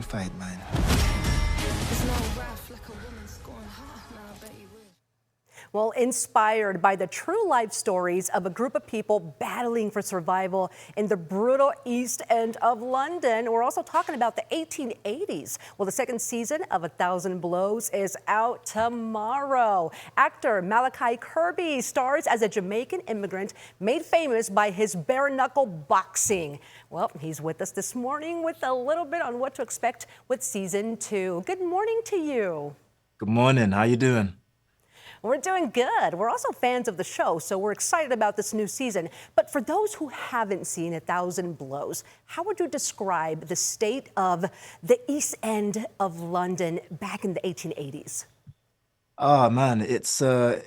fight, man. It's no rough like a woman scoring hot. Now I bet you will. Well, inspired by the true life stories of a group of people battling for survival in the brutal East End of London. We're also talking about the 1880s. Well, the second season of A Thousand Blows is out tomorrow. Actor Malachi Kirby stars as a Jamaican immigrant made famous by his bare knuckle boxing. Well, he's with us this morning with a little bit on what to expect with season 2. Good morning to you. Good morning. How you doing? We're doing good. We're also fans of the show, so we're excited about this new season. But for those who haven't seen A Thousand Blows, how would you describe the state of the East End of London back in the 1880s? Oh man, it's a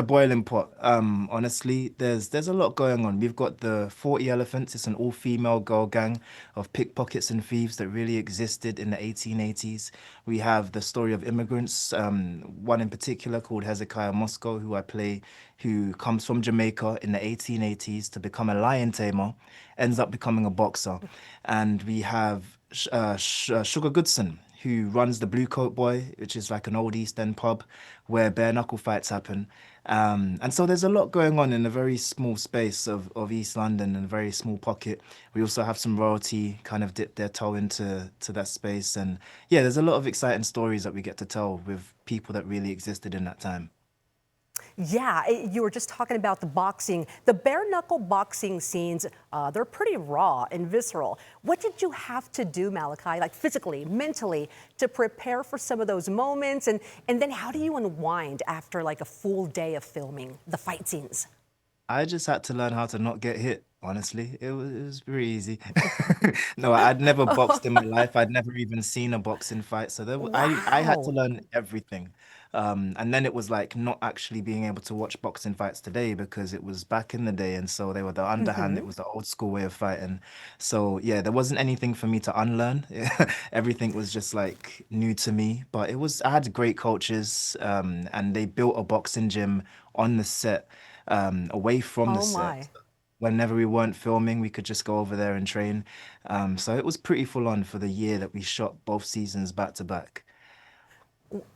boiling pot. Honestly, there's a lot going on. We've got the 40 Elephants. It's an all-female girl gang of pickpockets and thieves that really existed in the 1880s. We have the story of immigrants, one in particular called Hezekiah Moscow, who I play, who comes from Jamaica in the 1880s to become a lion tamer, ends up becoming a boxer. And we have Sugar Goodson, who runs the Blue Coat Boy, which is like an old East End pub where bare knuckle fights happen. And so there's a lot going on in a very small space of East London and a very small pocket. We also have some royalty kind of dip their toe into that space. And yeah, there's a lot of exciting stories that we get to tell with people that really existed in that time. Yeah, you were just talking about the boxing. The bare knuckle boxing scenes, they're pretty raw and visceral. What did you have to do, Malachi, like physically, mentally, to prepare for some of those moments? And then how do you unwind after like a full day of filming the fight scenes? I just had to learn how to not get hit, honestly. It was pretty easy. No, I'd never boxed in my life. I'd never even seen a boxing fight. So I had to Wow. learn everything. And then it was like not actually being able to watch boxing fights today because it was back in the day. And so they were the underhand, it was the old school way of fighting. So yeah, there wasn't anything for me to unlearn. Everything was just like new to me. But I had great coaches, and they built a boxing gym on the set, away from the Oh set. my. Whenever we weren't filming, we could just go over there and train. So it was pretty full on for the year that we shot both seasons back to back.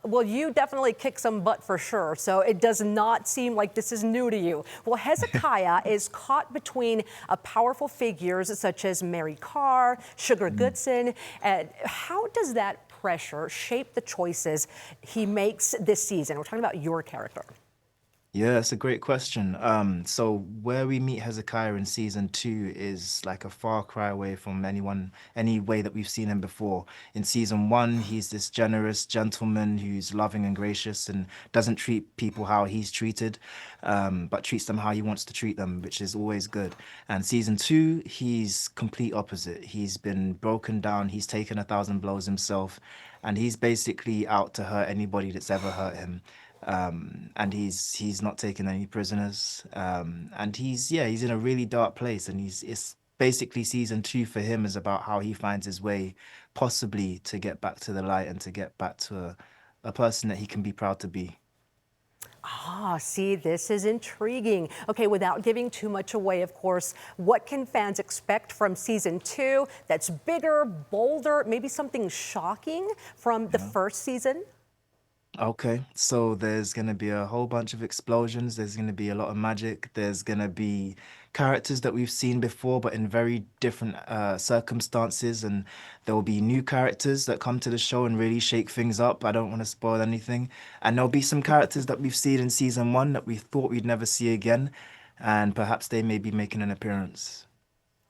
Well, you definitely kick some butt for sure, so it does not seem like this is new to you. Well, Hezekiah is caught between powerful figures such as Mary Carr, Sugar Goodson. How does that pressure shape the choices he makes this season? We're talking about your character. Yeah, that's a great question. So where we meet Hezekiah in season 2 is like a far cry away from any way that we've seen him before. In season 1, he's this generous gentleman who's loving and gracious and doesn't treat people how he's treated, but treats them how he wants to treat them, which is always good. And season 2, he's complete opposite. He's been broken down. He's taken 1,000 blows himself, and he's basically out to hurt anybody that's ever hurt him. And he's not taking any prisoners. And he's in a really dark place, and he's it's basically season 2 for him is about how he finds his way, possibly to get back to the light and to get back to a person that he can be proud to be. Ah, see, this is intriguing. Okay, without giving too much away, of course, what can fans expect from season 2 that's bigger, bolder, maybe something shocking from the first season? Okay, so there's gonna be a whole bunch of explosions. There's gonna be a lot of magic. There's gonna be characters that we've seen before, but in very different circumstances. And there will be new characters that come to the show and really shake things up. I don't want to spoil anything. And there'll be some characters that we've seen in season 1 that we thought we'd never see again, and perhaps they may be making an appearance.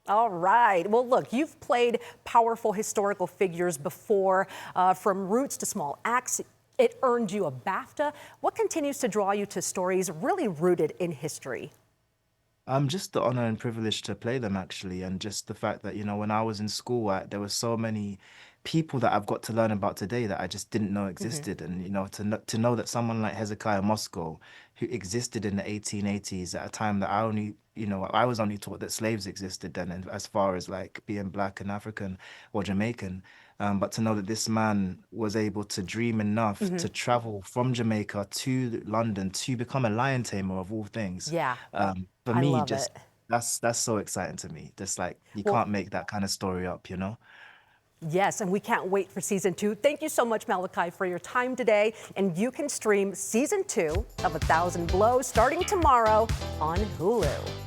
All right. Well, look, you've played powerful historical figures before, from roots to small acts. It earned you a BAFTA. What continues to draw you to stories really rooted in history? Just the honor and privilege to play them actually, and just the fact that, when I was in school, there were so many people that I've got to learn about today that I just didn't know existed. And, to know that someone like Hezekiah Moscow, who existed in the 1880s at a time that I was only taught that slaves existed then, and as far as like being black and African or Jamaican. But to know that this man was able to dream enough to travel from Jamaica to London to become a lion tamer of all things, Yeah, for I me, love just it. that's so exciting to me. Just like you Well, can't make that kind of story up, you know? Yes, and we can't wait for season 2. Thank you so much, Malachi, for your time today. And you can stream season 2 of 1,000 Blows starting tomorrow on Hulu.